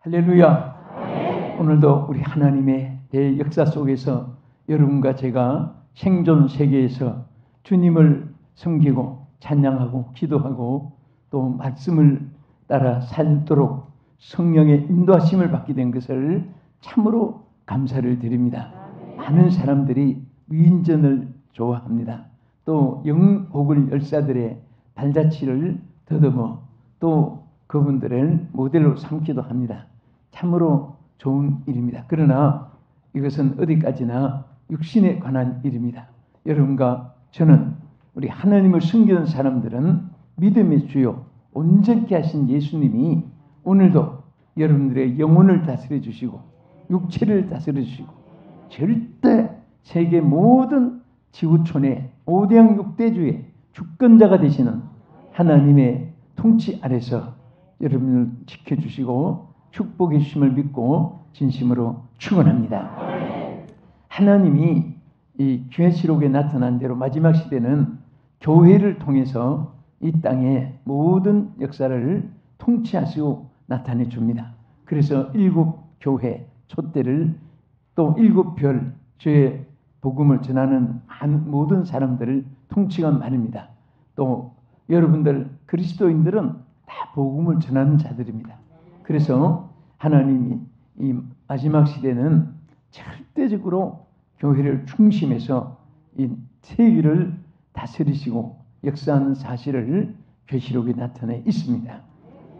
할렐루야. 오늘도 우리 하나님의 대역사 속에서 여러분과 제가 생존 세계에서 주님을 섬기고 찬양하고 기도하고 또 말씀을 따라 살도록 성령의 인도하심을 받게 된 것을 참으로 감사를 드립니다. 많은 사람들이 위인전을 좋아합니다. 또 영옥을 열사들의 발자취를 더듬어 또 그분들을 모델로 삼기도 합니다. 참으로 좋은 일입니다. 그러나 이것은 어디까지나 육신에 관한 일입니다. 여러분과 저는 우리 하나님을 섬기는 사람들은 믿음의 주요 온전케 하신 예수님이 오늘도 여러분들의 영혼을 다스려 주시고 육체를 다스려 주시고 절대 세계 모든 지구촌의 5대양 6대주의 주권자가 되시는 하나님의 통치 아래서 여러분을 지켜주시고 축복해 주심을 믿고 진심으로 축원합니다. 하나님이 이 계시록에 나타난 대로 마지막 시대는 교회를 통해서 이 땅의 모든 역사를 통치하시고 나타내 줍니다. 그래서 7교회 촛대를 또 7별 주의 복음을 전하는 모든 사람들을 통치한 말입니다. 또 여러분들 그리스도인들은 다 복음을 전하는 자들입니다. 그래서 하나님이 이 마지막 시대는 절대적으로 교회를 중심해서 이 세계를 다스리시고 역사하는 사실을 계시록에 나타내 있습니다.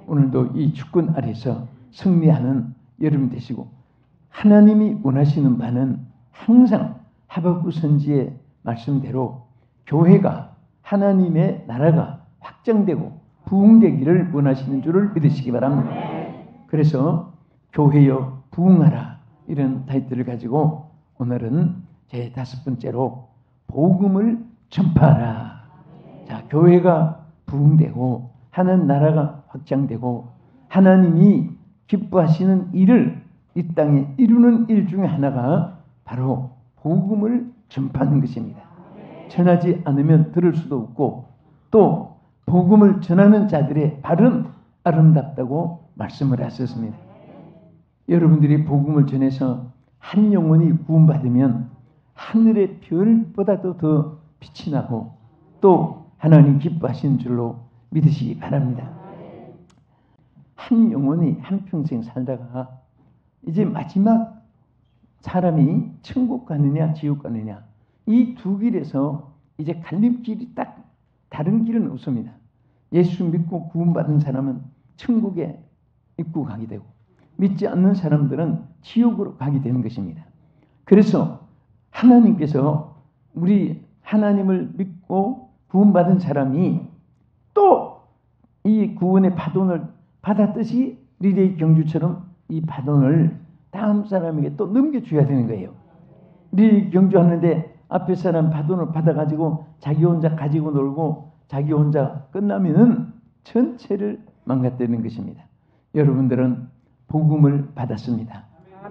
오늘도 이 주권 아래서 승리하는 여러분 되시고 하나님이 원하시는 바는 항상 하박국 선지의 말씀대로 교회가 하나님의 나라가 확장되고 부흥되기를 원하시는 줄을 믿으시기 바랍니다. 그래서 교회여 부흥하라 이런 타이틀을 가지고 오늘은 제 5번째로 복음을 전파하라. 자, 교회가 부흥되고 하나님 나라가 확장되고 하나님이 기뻐하시는 일을 이 땅에 이루는 일 중에 하나가 바로 복음을 전파하는 것입니다. 전하지 않으면 들을 수도 없고 또 복음을 전하는 자들의 발은 아름답다고 말씀을 하셨습니다. 여러분들이 복음을 전해서 한 영혼이 구원받으면 하늘의 별보다도 더 빛이 나고 또 하나님 기뻐하시는 줄로 믿으시기 바랍니다. 한 영혼이 한평생 살다가 이제 마지막 사람이 천국 가느냐 지옥 가느냐 이 두 길에서 이제 갈림길이 딱 다른 길은 없습니다. 예수 믿고 구원받은 사람은 천국에 입고 가게 되고 믿지 않는 사람들은 지옥으로 가게 되는 것입니다. 그래서 하나님께서 우리 하나님을 믿고 구원받은 사람이 또 이 구원의 바돈을 받았듯이 리레이 경주처럼 이 바돈을 다음 사람에게 또 넘겨줘야 되는 거예요. 리레이 경주하는데 앞에 사람 바돈을 받아가지고 자기 혼자 가지고 놀고 자기 혼자 끝나면은 전체를 망가뜨리는 것입니다. 여러분들은 복음을 받았습니다.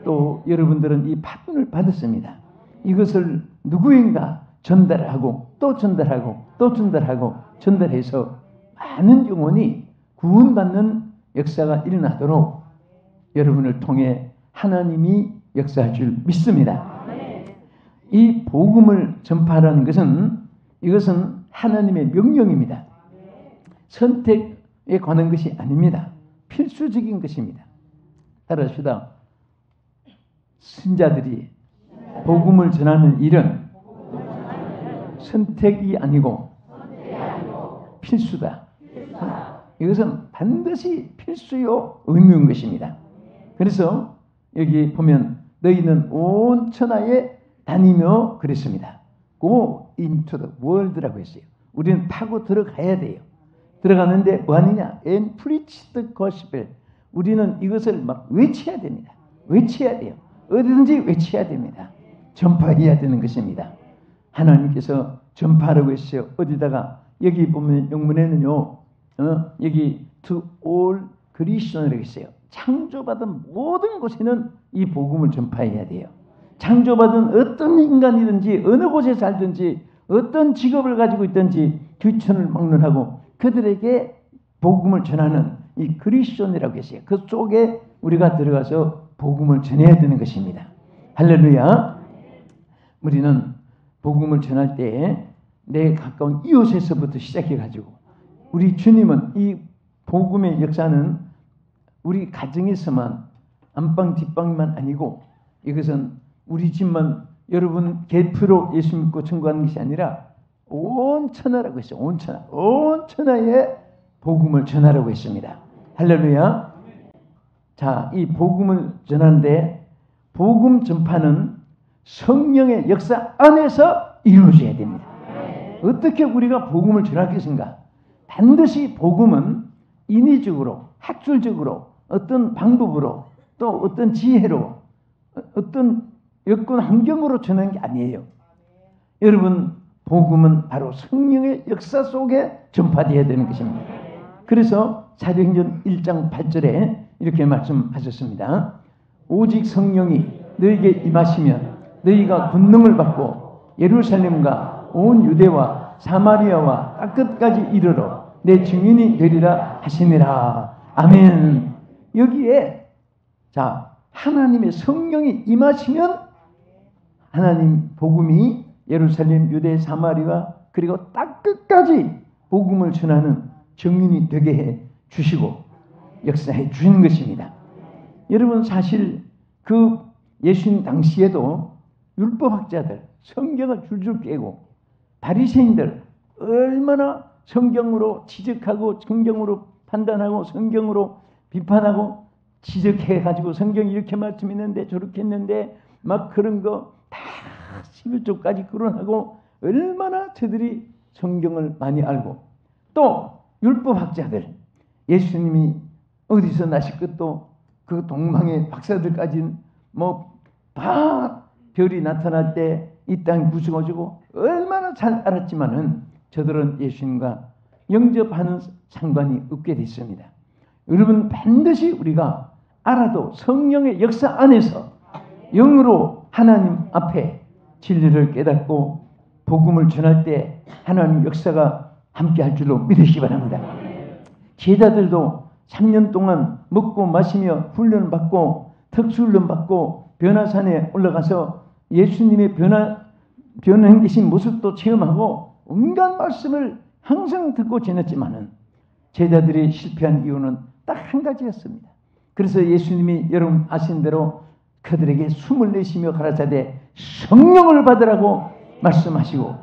또 여러분들은 이 바돈을 받았습니다. 이것을 누구인가 전달하고 또 전달하고 또 전달하고 전달해서 많은 영혼이 구원받는 역사가 일어나도록 여러분을 통해 하나님이 역사할 줄 믿습니다. 이 복음을 전파하라는 것은 이것은 하나님의 명령입니다. 선택에 관한 것이 아닙니다. 필수적인 것입니다. 따라합시다. 신자들이 복음을 전하는 일은 선택이 아니고 필수다. 이것은 반드시 필수요 의무인 것입니다. 그래서 여기 보면 너희는 온 천하에 다니며 그랬습니다. Go into the world라고 했어요. 우리는 파고 들어가야 돼요. 들어가는데 뭐 하느냐? And preach the gospel. 우리는 이것을 막 외쳐야 됩니다. 외쳐야 돼요. 어디든지 외쳐야 됩니다. 전파해야 되는 것입니다. 하나님께서 전파하라고 했어요. 어디다가 여기 보면 영문에는요. 여기 to all creation이라고 했어요. 창조받은 모든 곳에는 이 복음을 전파해야 돼요. 창조받은 어떤 인간이든지 어느 곳에 살든지 어떤 직업을 가지고 있든지 귀천을 막론하고 그들에게 복음을 전하는 이 그리스도인이라고 했어요. 그 속에 우리가 들어가서 복음을 전해야 되는 것입니다. 할렐루야. 우리는 복음을 전할 때 내 가까운 이웃에서부터 시작해가지고 우리 주님은 이 복음의 역사는 우리 가정에서만 안방 뒷방만 아니고 이것은 우리 집만 여러분 개표로 예수 믿고 청구하는 것이 아니라 온 천하라고 했어요. 온 천하. 온 천하에 복음을 전하라고 했습니다. 할렐루야. 자, 이 복음을 전하는데 복음 전파는 성령의 역사 안에서 이루어져야 됩니다. 어떻게 우리가 복음을 전할 것인가? 반드시 복음은 인위적으로, 학술적으로, 어떤 방법으로, 또 어떤 지혜로, 어떤 여건 환경으로 전하는 게 아니에요. 여러분, 복음은 바로 성령의 역사 속에 전파되어야 되는 것입니다. 그래서 사도행전 1장 8절에 이렇게 말씀하셨습니다. 오직 성령이 너희에게 임하시면 너희가 권능을 받고 예루살렘과 온 유대와 사마리아와 땅끝까지 이르러 내 증인이 되리라 하시니라. 아멘. 여기에 자, 하나님의 성령이 임하시면 하나님 복음이 예루살렘, 유대, 사마리아 그리고 땅끝까지 복음을 전하는 증인이 되게 해 주시고 역사해 주신 것입니다. 여러분, 사실 그 예수님 당시에도 율법학자들 성경을 줄줄 깨고 바리새인들 얼마나 성경으로 지적하고 성경으로 판단하고 성경으로 비판하고 지적해가지고 성경이 이렇게 말씀했는데 저렇게 했는데 막 그런 거 다 11조까지 거론하고 얼마나 저들이 성경을 많이 알고 또 율법학자들 예수님이 어디서 나실 것도 그 동방의 박사들까지는 뭐 다 별이 나타날 때 이 땅이 부서져지고 얼마나 잘 알았지만은 저들은 예수님과 영접하는 상관이 없게 됐습니다. 여러분, 반드시 우리가 알아도 성령의 역사 안에서 영으로 하나님 앞에 진리를 깨닫고 복음을 전할 때 하나님 역사가 함께 할 줄로 믿으시기 바랍니다. 제자들도 3년 동안 먹고 마시며 훈련받고 특수훈련 받고 변화산에 올라가서 예수님의 변화되신 모습도 체험하고 온갖 말씀을 항상 듣고 지냈지만은 제자들이 실패한 이유는 딱 한 가지였습니다. 그래서 예수님이 여러분 아시는 대로 그들에게 숨을 내쉬며 가라사대 성령을 받으라고 말씀하시고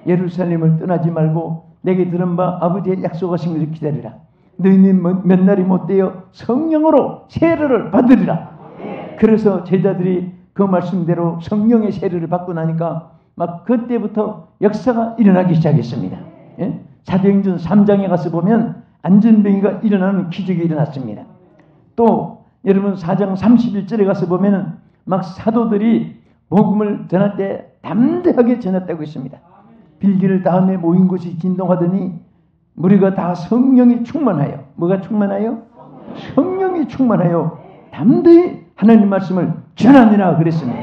예루살렘을 떠나지 말고 내게 들은 바 아버지의 약속하신 것을 기다리라. 너희는 몇 날이 못되어 성령으로 세례를 받으리라. 그래서 제자들이 그 말씀대로 성령의 세례를 받고 나니까 막 그때부터 역사가 일어나기 시작했습니다. 예? 사도행전 3장에 가서 보면 안전병이가 일어나는 기적이 일어났습니다. 또 여러분 4장 31절에 가서 보면 막 사도들이 복음을 전할 때 담대하게 전했다고 했습니다. 빌기를 다음에 모인 곳이 진동하더니 무리가 다 성령이 충만하여 뭐가 충만하여? 성령이 충만하여 담대히 하나님 말씀을 전하니라 그랬습니다.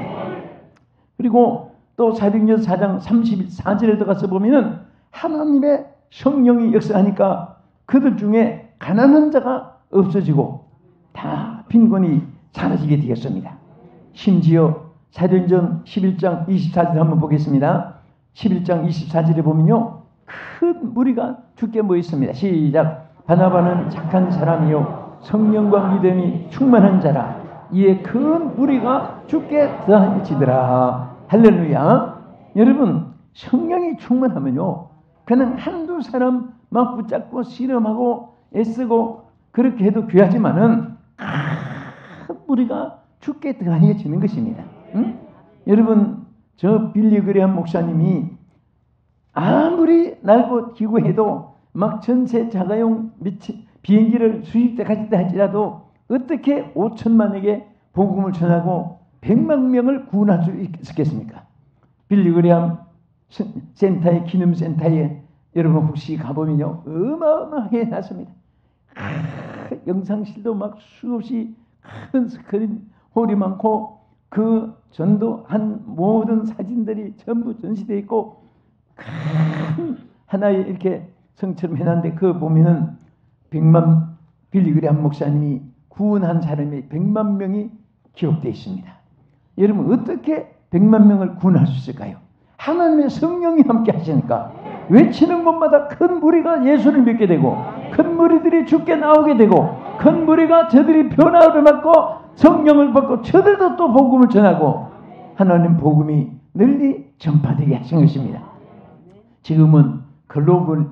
그리고 또 사도행전 4장 34절에 들어가서 보면은 하나님의 성령이 역사하니까 그들 중에 가난한 자가 없어지고 다 빈곤이 사라지게 되었습니다. 심지어 사도행전 11장 24절 한번 보겠습니다. 11장 24절에 보면요, 큰 무리가 주께 모여 있습니다. 시작. 바나바는 착한 사람이요 성령과 믿음이 충만한 자라. 이에 큰 무리가 주께 더하지더라. 할렐루야. 여러분, 성령이 충만하면요 그냥 한두 사람 막 붙잡고 씨름하고 애쓰고 그렇게 해도 귀하지만은 큰 무리가 주께 더하여지는 것입니다. 응? 여러분, 저 빌리 그레함 목사님이 아무리 날고 기구해도 막 전세 자가용 비행기를 수십 대 가진다 할지라도 어떻게 5천만에게 복음을 전하고 100만 명을 구원할 수 있겠습니까? 빌리 그레함 센터에, 기념센터에 여러분 혹시 가보면요 어마어마하게 해놨습니다. 영상실도 막 수없이 큰 스크린 홀이 많고 그 전도한 모든 사진들이 전부 전시되어 있고 큰 하나의 이렇게 성처럼 해놨는데 그거 보면은 100만 빌리그레함 목사님이 구원한 사람이 100만 명이 기록되어 있습니다. 여러분 어떻게 100만 명을 구원할 수 있을까요? 하나님의 성령이 함께 하시니까 외치는 곳마다 큰 무리가 예수를 믿게 되고 큰 무리들이 죽게 나오게 되고 큰 무리가 저들이 변화를 받고 성령을 받고 저들도 또 복음을 전하고 하나님 복음이 널리 전파되게 하신 것입니다. 지금은 글로벌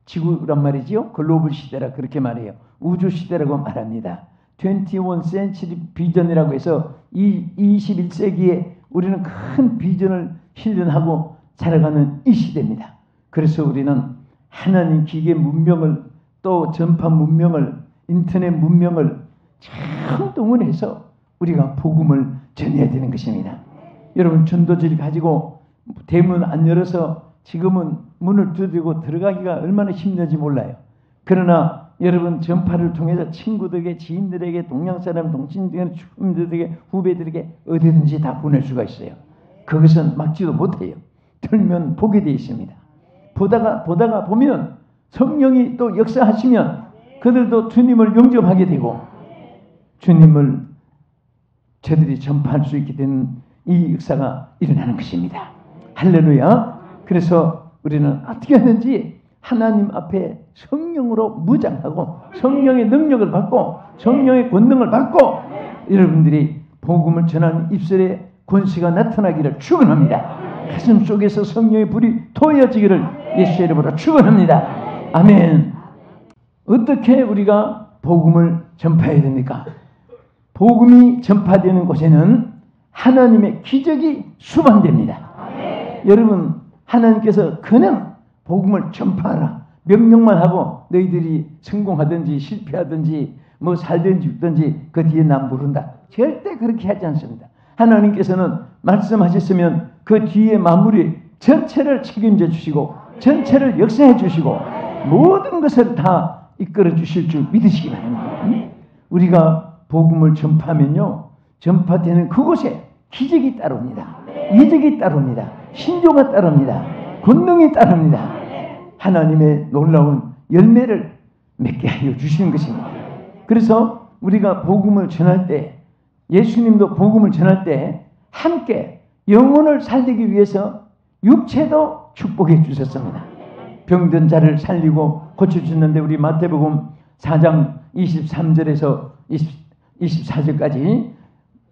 지구란 말이지요. 글로벌 시대라 그렇게 말해요. 우주 시대라고 말합니다. 21 century 비전이라고 해서 이 21세기에 우리는 큰 비전을 실현하고 살아가는 이 시대입니다. 그래서 우리는 하나님 기계 문명을 또 전파 문명을 인터넷 문명을 참 동원해서 우리가 복음을 전해야 되는 것입니다. 여러분 전도지를 가지고 대문 안 열어서 지금은 문을 두드리고 들어가기가 얼마나 힘든지 몰라요. 그러나 여러분 전파를 통해서 친구들에게 지인들에게 동양사람 동친들에게 주민들에게 후배들에게 어디든지 다 보낼 수가 있어요. 그것은 막지도 못해요. 들면 보게 되어 있습니다. 보다가 보면 성령이 또 역사하시면 그들도 주님을 영접하게 되고 주님을 저들이 전파할 수 있게 되는 이 역사가 일어나는 것입니다. 할렐루야. 그래서 우리는 어떻게 하는지 하나님 앞에 성령으로 무장하고 성령의 능력을 받고 성령의 권능을 받고 여러분들이 복음을 전하는 입술에 권세가 나타나기를 축원합니다. 가슴 속에서 성령의 불이 토해지기를 예수의 이름으로 축원합니다. 아멘. 어떻게 우리가 복음을 전파해야 됩니까? 복음이 전파되는 곳에는 하나님의 기적이 수반됩니다. 여러분 하나님께서 그냥 복음을 전파하라 명령만 하고 너희들이 성공하든지 실패하든지 뭐 살든지 죽든지 그 뒤에 난 모른다. 절대 그렇게 하지 않습니다. 하나님께서는 말씀하셨으면 그 뒤에 마무리 전체를 책임져 주시고 전체를 역사해 주시고 모든 것을 다 이끌어 주실 줄 믿으시기 바랍니다. 우리가 복음을 전파하면요 전파되는 그곳에 기적이 따릅니다. 이적이 따릅니다. 신조가 따릅니다. 권능이 따릅니다. 하나님의 놀라운 열매를 맺게 하여 주시는 것입니다. 그래서 우리가 복음을 전할 때 예수님도 복음을 전할 때 함께 영혼을 살리기 위해서 육체도 축복해 주셨습니다. 병든 자를 살리고 고쳐주는데 우리 마태복음 4장 23절에서 24절까지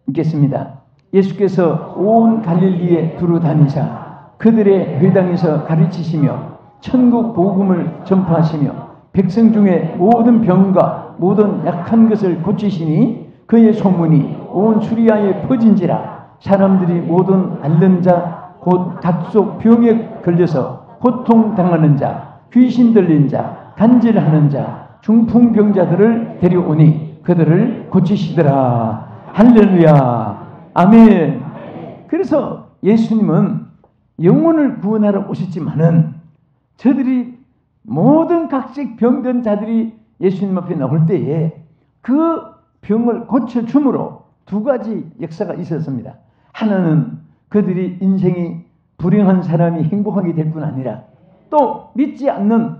읽겠습니다. 예수께서 온 갈릴리에 두루 다니사 그들의 회당에서 가르치시며 천국 복음을 전파하시며 백성 중에 모든 병과 모든 약한 것을 고치시니 그의 소문이 온 수리아에 퍼진지라. 사람들이 모든 앓는 자 곧 닷속 병에 걸려서 고통당하는 자 귀신 들린 자 간질하는 자 중풍병자들을 데려오니 그들을 고치시더라. 할렐루야. 아멘. 그래서 예수님은 영혼을 구원하러 오셨지만은 저들이 모든 각색 병든 자들이 예수님 앞에 나올 때에 그 병을 고쳐줌으로 두 가지 역사가 있었습니다. 하나는 그들이 인생이 불행한 사람이 행복하게 될 뿐 아니라 또 믿지 않는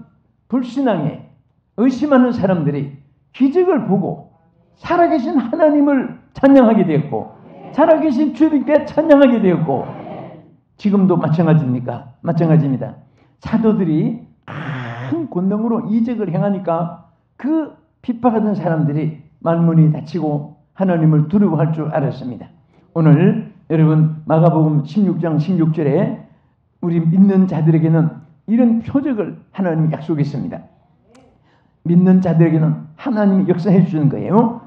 불신앙에 의심하는 사람들이 기적을 보고 살아계신 하나님을 찬양하게 되었고 살아계신 주님께 찬양하게 되었고 지금도 마찬가지입니까? 마찬가지입니다. 사도들이 큰 권능으로 이적을 행하니까 그 핍박하던 사람들이 말문이 닫히고 하나님을 두려워할 줄 알았습니다. 오늘 여러분 마가복음 16장 16절에 우리 믿는 자들에게는 이런 표적을 하나님이 약속했습니다. 믿는 자들에게는 하나님이 역사해 주는 거예요.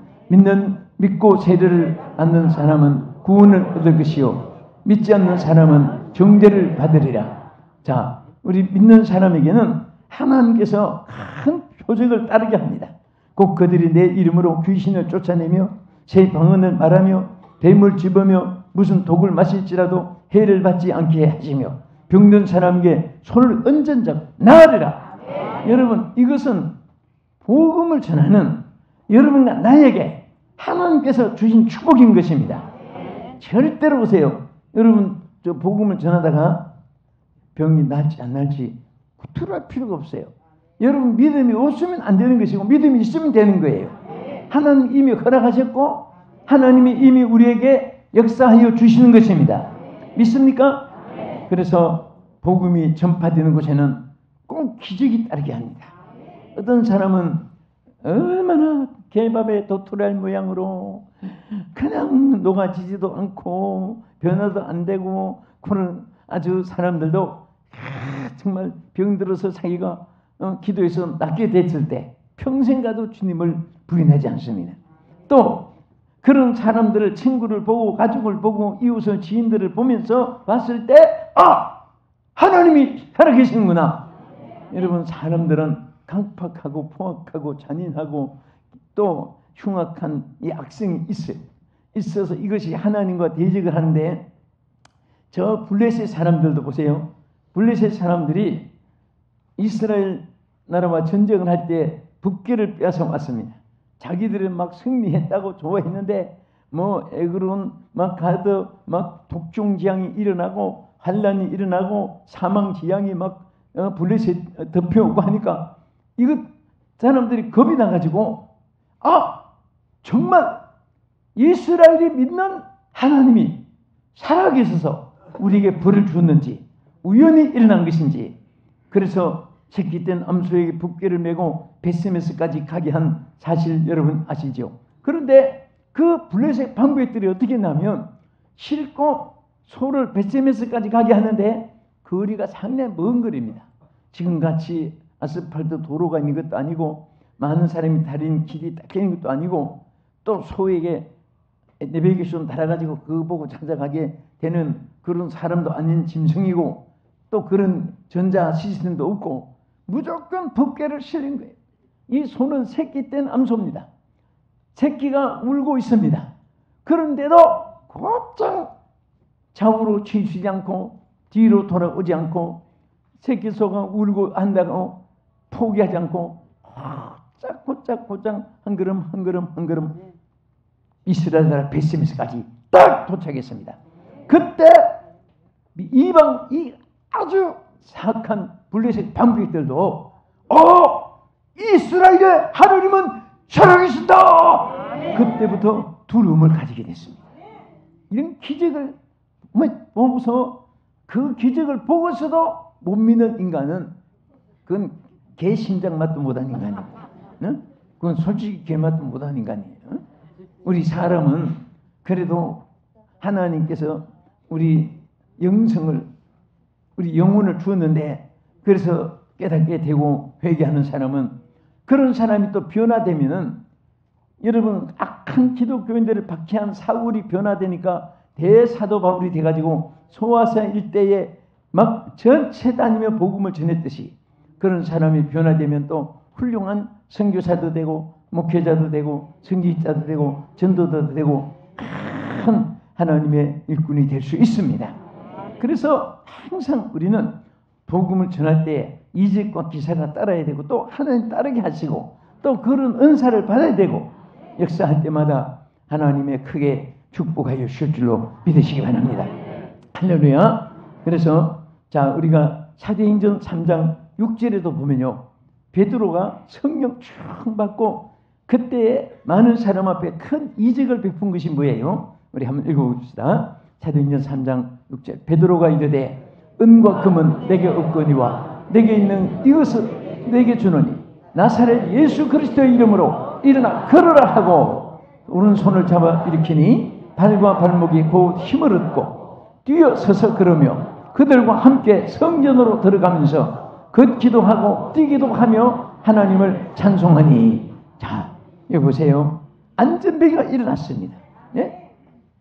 믿고 세례를 받는 사람은 구원을 얻을 것이요 믿지 않는 사람은 정죄를 받으리라. 자, 우리 믿는 사람에게는 하나님께서 큰 표적을 따르게 합니다. 곧 그들이 내 이름으로 귀신을 쫓아내며 새 방언을 말하며 뱀을 집으며 무슨 독을 마실지라도 해를 받지 않게 하시며 병든 사람에게 손을 얹은 자 나으리라. 여러분 이것은 복음을 전하는 여러분과 나에게 하나님께서 주신 축복인 것입니다. 절대로 보세요. 여러분 저 복음을 전하다가 병이 날지 안 날지 구토할 필요가 없어요. 여러분 믿음이 없으면 안 되는 것이고 믿음이 있으면 되는 거예요. 하나님 이미 허락하셨고 하나님이 이미 우리에게 역사하여 주시는 것입니다. 믿습니까? 그래서 복음이 전파되는 곳에는 꼭 기적이 따르게 합니다. 어떤 사람은 얼마나 개밥에 도토리알 모양으로 그냥 녹아지지도 않고 변화도 안 되고 그런 아주 사람들도 정말 병들어서 자기가 기도해서 낫게 됐을 때 평생 가도 주님을 부인하지 않습니다. 또 그런 사람들을 친구를 보고 가족을 보고 이웃을 지인들을 보면서 봤을 때 하나님이 살아계시는구나. 여러분 사람들은 강팍하고 포악하고 잔인하고 또 흉악한 이 악성이 있어서 이것이 하나님과 대적을 하는데 저 블레셋 사람들도 보세요. 블레셋 사람들이 이스라엘 나라와 전쟁을 할 때 북괴를 빼앗아 왔습니다. 자기들은 막 승리했다고 좋아했는데 뭐 에그론 막 가드 막 독종 지향이 일어나고 환란이 일어나고 사망 지향이 막 블레셋 덮여오고 하니까 이거 사람들이 겁이 나가지고 정말 이스라엘이 믿는 하나님이 살아계셔서 우리에게 벌을 주었는지 우연히 일어난 것인지 그래서 새끼 땐 암소에게 붓개를 메고 베세메스까지 가게 한 사실 여러분 아시죠? 그런데 그 블레셋 방백들이 어떻게 했냐면 싣고 소를 베세메스까지 가게 하는데 거리가 상당히 먼 거리입니다. 지금같이 아스팔트 도로가 있는 것도 아니고 많은 사람이 다니는 길이 딱 있는 것도 아니고 또 소에게 내비게이션 달아가지고 그거 보고 찾아가게 되는 그런 사람도 아닌 짐승이고 또 그런 전자 시스템도 없고 무조건 붓개를 실린 거예요. 이 소는 새끼 땐 암소입니다. 새끼가 울고 있습니다. 그런데도 곧장 좌우로 치우치지 않고 뒤로 돌아오지 않고 새끼 소가 울고 한다고 포기하지 않고 곧장 한 걸음 이스라엘 나라 베세메스까지 딱 도착했습니다. 그때 이방 이 아주 사악한 블레셋 방백들도 이스라엘의 하나님은 살아계신다. 그때부터 두려움을 가지게 됐습니다. 이런 기적을 보면서 그 기적을 보고서도 못 믿는 인간은 그건 개 심장 맛도 못한 인간이에요. 그건 솔직히 개 맛도 못한 인간이에요. 우리 사람은 그래도 하나님께서 우리 우리 영혼을 주었는데 그래서 깨닫게 되고 회개하는 사람은 그런 사람이 또 변화되면은 여러분 악한 기독교인들을 박해한 사울이 변화되니까 대사도 바울이 돼가지고 소아사 일대에 막 전체 다니며 복음을 전했듯이 그런 사람이 변화되면 또 훌륭한 선교사도 되고 목회자도 되고 선지자도 되고 전도자도 되고 큰 하나님의 일꾼이 될 수 있습니다. 그래서 항상 우리는 복음을 전할 때 이적과 기사가 따라야 되고 또 하나님 따르게 하시고 또 그런 은사를 받아야 되고 역사할 때마다 하나님의 크게 축복하여 주실 줄로 믿으시기 바랍니다. 할렐루야. 그래서 자 우리가 사도행전 3장 6절에도 보면요. 베드로가 성령 쭉 받고 그때 많은 사람 앞에 큰 이적을 베푼 것이 뭐예요? 우리 한번 읽어봅시다. 사도행전 3장 6절 베드로가 이르되 은과 금은 내게 없거니와 내게 있는 이것을 내게 주노니 나사렛 예수 그리스도의 이름으로 일어나 걸어라 하고 오른손을 잡아 일으키니 발과 발목이 곧 힘을 얻고 뛰어서서 걸으며 그들과 함께 성전으로 들어가면서 걷기도 하고 뛰기도 하며 하나님을 찬송하니 자 여기 보세요. 안전병이가 일어났습니다. 예?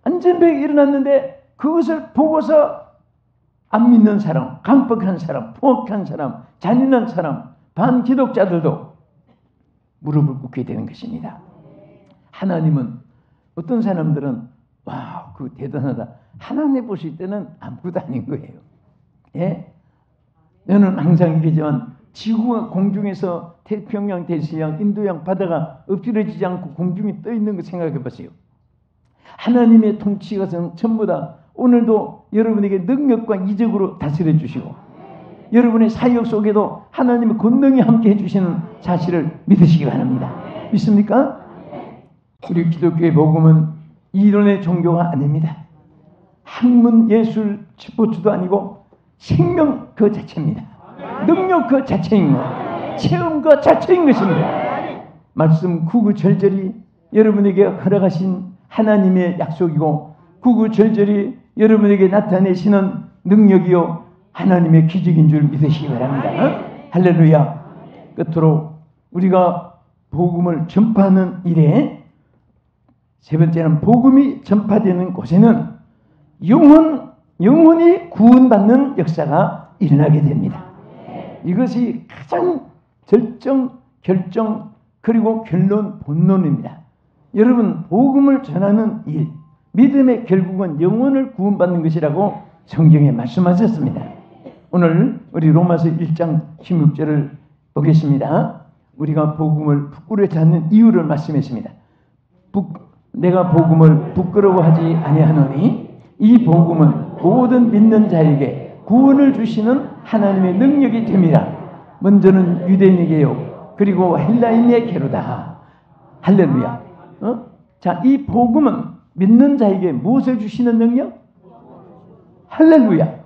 안전병이 일어났는데 그것을 보고서 안 믿는 사람, 강박한 사람, 포악한 사람, 잔인한 사람, 반기독자들도 무릎을 꿇게 되는 것입니다. 하나님은 어떤 사람들은 와, 그 대단하다. 하나님 보실 때는 아무것도 아닌 거예요. 예? 너는 항상 얘기하지만 지구가 공중에서 태평양, 대서양, 인도양 바다가 엎드려지지 않고 공중에 떠 있는 거 생각해 보세요. 하나님의 통치가 전부 다 오늘도 여러분에게 능력과 이적으로 다스려 주시고 여러분의 사역 속에도 하나님의 권능이 함께 해주시는 사실을 믿으시기 바랍니다. 믿습니까? 우리 기독교의 복음은 이론의 종교가 아닙니다. 학문, 예술, 스포츠도 아니고 생명 그 자체입니다. 능력 그 자체인 것, 체험 그 자체인 것입니다. 말씀 구구절절이 여러분에게 허락하신 하나님의 약속이고 구구절절이 여러분에게 나타내시는 능력이요 하나님의 기적인 줄 믿으시기 바랍니다. 할렐루야. 끝으로 우리가 복음을 전파하는 일에 세 번째는 복음이 전파되는 곳에는 영혼이 구원받는 역사가 일어나게 됩니다. 이것이 가장 결정 그리고 결론 본론입니다. 여러분 복음을 전하는 일, 믿음의 결국은 영혼을 구원받는 것이라고 성경에 말씀하셨습니다. 오늘 우리 로마서 1장 16절을 보겠습니다. 우리가 복음을 부끄러워하지 않는 이유를 말씀했습니다. 내가 복음을 부끄러워하지 아니하노니 이 복음은 모든 믿는 자에게 구원을 주시는 하나님의 능력이 됨이라. 먼저는 유대인에게요 그리고 헬라인에게로다. 할렐루야. 자, 이 복음은 믿는 자에게 무엇을 주시는 능력? 할렐루야.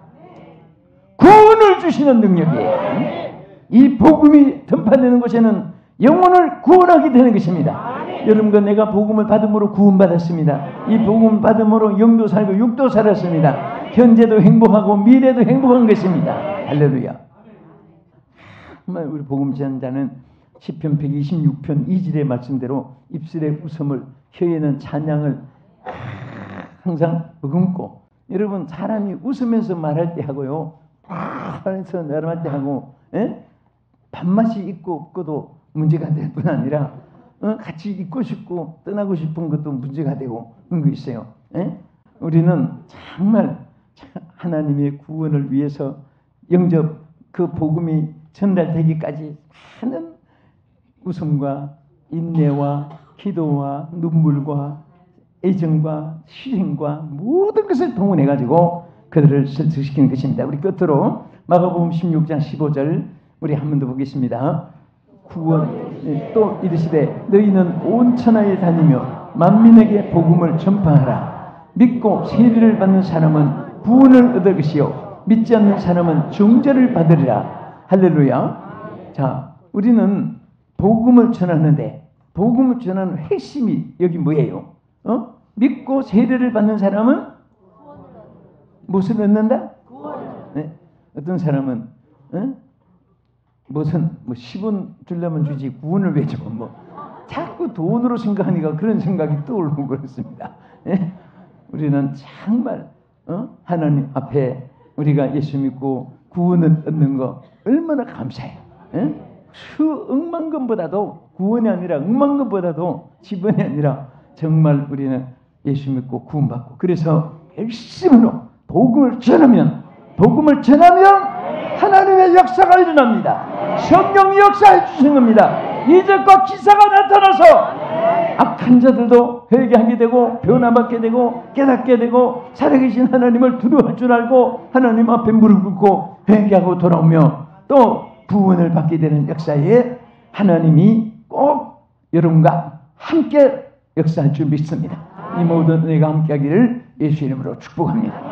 구원을 주시는 능력이에요. 이 복음이 전파되는 곳에는 영혼을 구원하게 되는 것입니다. 여러분과 내가 복음을 받음으로 구원받았습니다. 이 복음을 받음으로 영도 살고 육도 살았습니다. 현재도 행복하고 미래도 행복한 것입니다. 할렐루야. 정말 우리 복음 전자는 시편 126편 2절의 말씀대로 입술에 웃음을 혀에는 찬양을 항상 머금고, 여러분 사람이 웃으면서 말할 때 하고요 하면서 말할 때 하고 밥맛이 있고 없고도 문제가 될 뿐 아니라 같이 있고 싶고 떠나고 싶은 것도 문제가 되고 그런 거 있어요. 우리는 정말 하나님의 구원을 위해서 영접 그 복음이 전달되기까지 하는 웃음과 인내와 기도와 눈물과 애정과 실행과 모든 것을 동원해가지고 그들을 설득시키는 것입니다. 우리 끝으로 마가복음 16장 15절 우리 한 번 더 보겠습니다. 구원 또 이르시되 너희는 온 천하에 다니며 만민에게 복음을 전파하라. 믿고 세례를 받는 사람은 구원을 얻을 것이요 믿지 않는 사람은 정죄를 받으리라. 할렐루야. 자, 우리는 복음을 전하는데 복음을 전하는 핵심이 여기 뭐예요? 믿고 세례를 받는 사람은 무엇을 얻는다? 네. 어떤 사람은 무슨 10원 주려면 주지 구원을 왜 줘? 자꾸 돈으로 생각하니까 그런 생각이 떠오르고 그렇습니다. 예? 우리는 정말 하나님 앞에 우리가 예수 믿고 구원을 얻는 거 얼마나 감사해요. 예? 수억만금보다도 구원이 아니라 억만금보다도 지번이 아니라 정말 우리는 예수 믿고 구원받고, 그래서 열심으로 복음을 전하면 하나님의 역사가 일어납니다. 성령이 역사해 주신 겁니다. 이적과 기사가 나타나서 악한 자들도 회개하게 되고 변화받게 되고 깨닫게 되고 살아계신 하나님을 두려워할 줄 알고 하나님 앞에 무릎 꿇고 회개하고 돌아오며 또 구원을 받게 되는 역사에 하나님이 꼭 여러분과 함께 역사할 줄 믿습니다. 이 모든 은혜가 함께하기를 예수 이름으로 축복합니다.